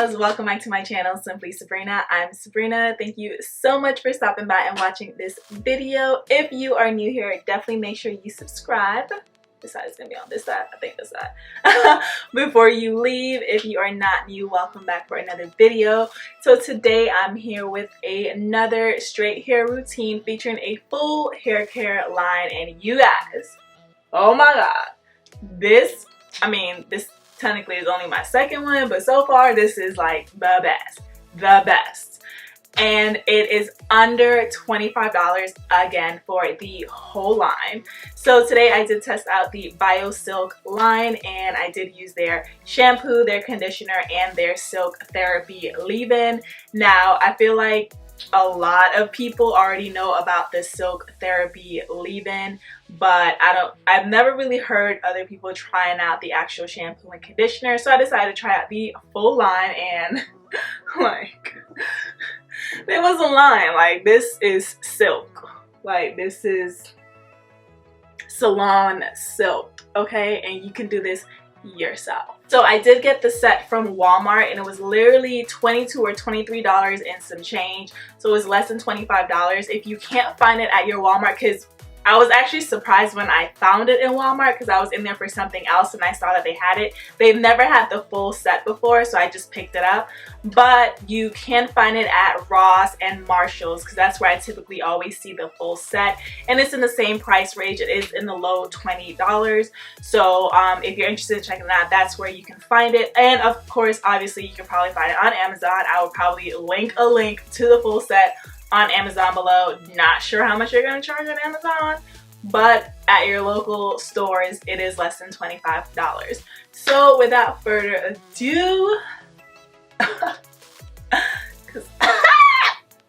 loves, welcome back to my channel, SimplySubrena. I'm Subrena. Thank you so much for stopping by and watching this video. If you are new here, definitely make sure you subscribe. This side is gonna be on this side, I think this side. Before you leave, if you are not new, welcome back for another video. So today I'm here with another straight hair routine featuring a full hair care line, and you guys, oh my god, this technically is only my second one, but so far this is like the best. And it is under $25 again for the whole line. So today I did test out the BioSilk line, and I did use their shampoo, their conditioner, and their silk therapy leave-in. Now I feel like a lot of people already know about the silk therapy leave-in, but I've never really heard other people trying out the actual shampoo and conditioner, so I decided to try out the full line. And like, there was a line, like, this is silk, like, this is salon silk, okay? And you can do this yourself. So I did get the set from Walmart, and it was literally $22 or $23 and some change, so it was less than $25. If you can't find it at your Walmart, because I was actually surprised when I found it in Walmart, because I was in there for something else and I saw that they had it. They've never had the full set before, so I just picked it up. But you can find it at Ross and Marshall's, because that's where I typically always see the full set, and it's in the same price range. It is in the low $20. So if you're interested in checking it out, that's where you can find it. And of course, obviously, you can probably find it on Amazon. I will probably link a link to the full set on Amazon below. Not sure how much you're going to charge on Amazon, but at your local stores it is less than $25. So without further ado, because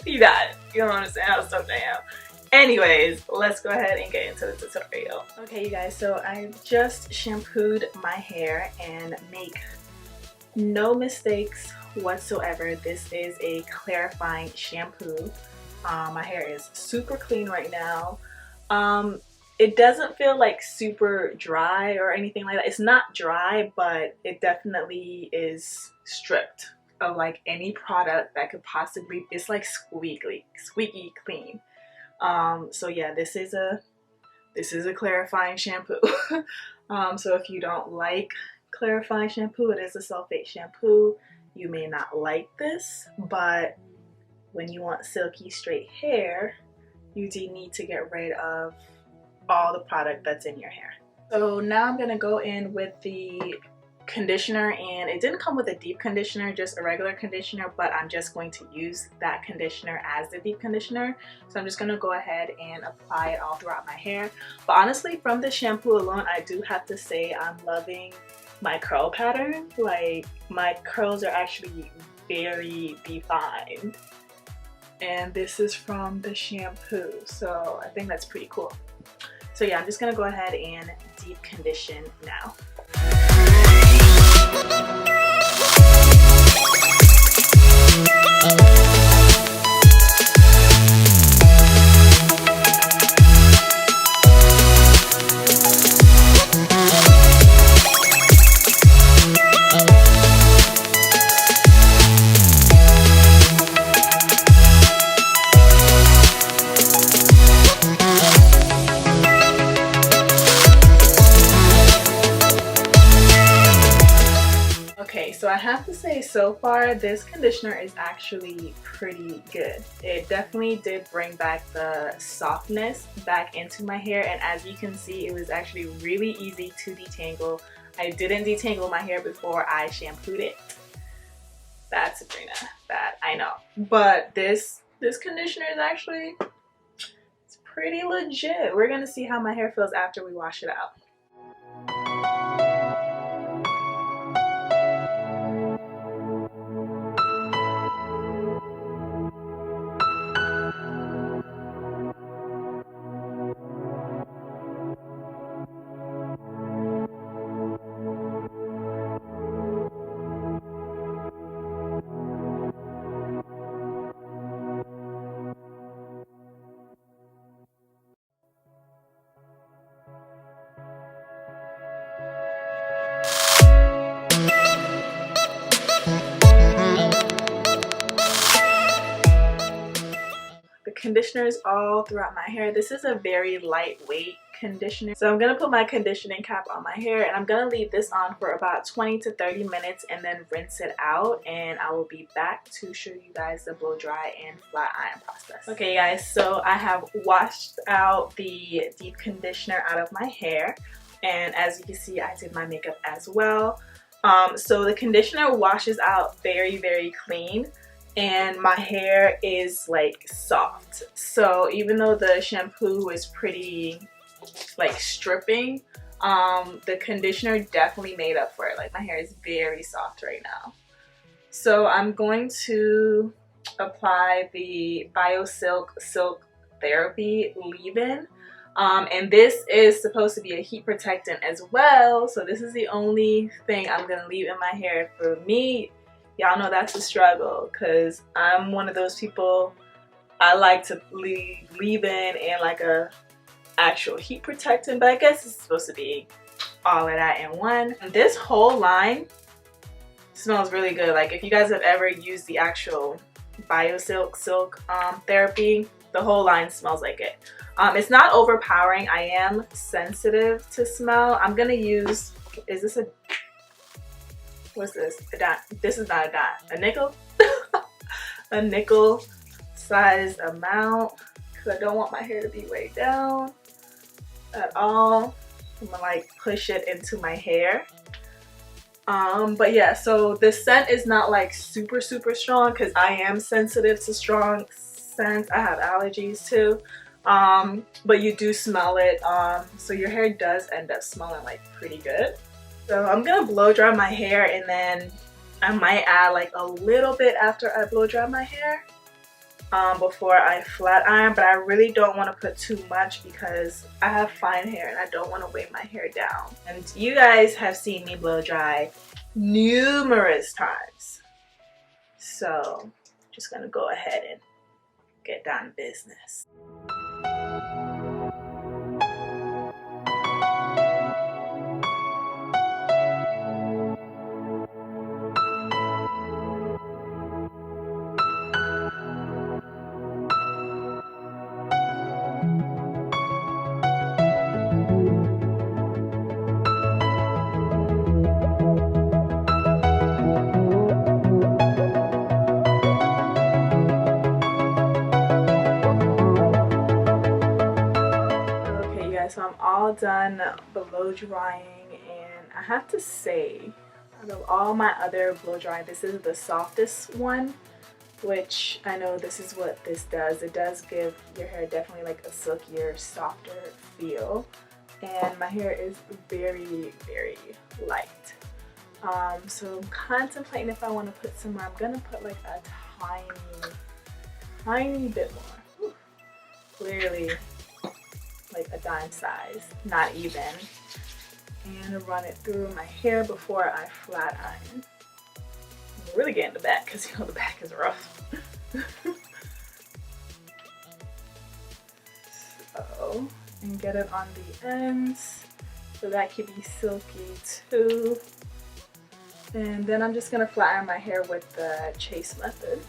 you don't understand how stoked I am. Anyways, let's go ahead and get into the tutorial. Okay, you guys, so I just shampooed my hair, and make no mistakes whatsoever, this is a clarifying shampoo. My hair is super clean right now. It doesn't feel like super dry or anything like that. It's not dry, but it definitely is stripped of like any product that could possibly, it's like squeaky clean. So yeah, this is a clarifying shampoo. So if you don't like clarifying shampoo, it is a sulfate shampoo, you may not like this, but when you want silky straight hair, you do need to get rid of all the product that's in your hair. So now I'm gonna go in with the conditioner, and it didn't come with a deep conditioner, just a regular conditioner, but I'm just going to use that conditioner as the deep conditioner. So I'm just gonna go ahead and apply it all throughout my hair. But honestly, from the shampoo alone, I do have to say I'm loving my curl pattern. Like, my curls are actually very defined, and this is from the shampoo, so I think that's pretty cool. So yeah, I'm just gonna go ahead and deep condition now. So I have to say, so far this conditioner is actually pretty good. It definitely did bring back the softness back into my hair, and as you can see, it was actually really easy to detangle. I didn't detangle my hair before I shampooed it. That's Sabrina, that I know. But this conditioner is actually, it's pretty legit. We're gonna see how my hair feels after we wash it out. conditioners all throughout my hair. This is a very lightweight conditioner. So I'm going to put my conditioning cap on my hair and I'm going to leave this on for about 20 to 30 minutes and then rinse it out, and I will be back to show you guys the blow dry and flat iron process. Okay guys, so I have washed out the deep conditioner out of my hair, and as you can see I did my makeup as well. So the conditioner washes out very, very clean, and my hair is like soft. So even though the shampoo is pretty like stripping, the conditioner definitely made up for it. Like my hair is very soft right now. So I'm going to apply the BioSilk Silk Therapy leave-in. And this is supposed to be a heat protectant as well, so this is the only thing I'm gonna leave in my hair. For me, y'all know that's a struggle because I'm one of those people, I like to leave in and like a actual heat protectant, but I guess it's supposed to be all of that in one. And this whole line smells really good. Like if you guys have ever used the actual BioSilk Silk Therapy, the whole line smells like it. It's not overpowering. I am sensitive to smell. I'm gonna use, is this a, what's this? A dime. This is not a dime. A nickel? A nickel sized amount, because I don't want my hair to be weighed down at all. I'm gonna like push it into my hair. But yeah, so the scent is not like super strong because I am sensitive to strong scents. I have allergies too. But you do smell it, so your hair does end up smelling like pretty good. So I'm gonna blow dry my hair, and then I might add like a little bit after I blow dry my hair before I flat iron, but I really don't want to put too much because I have fine hair and I don't want to weigh my hair down. And you guys have seen me blow dry numerous times, so just gonna go ahead and get down to business. So I'm all done blow drying, and I have to say, out of all my other blow dry, this is the softest one, which I know this is what this does. It does give your hair definitely like a silkier, softer feel, and my hair is very light. So I'm contemplating if I want to put some more. I'm gonna put like a tiny bit more. Whew. Clearly like a dime size, not even, and run it through my hair before I flat iron. I'm really getting the back because you know the back is rough. So, and get it on the ends so that can be silky too. And then I'm just gonna flat iron my hair with the chase method.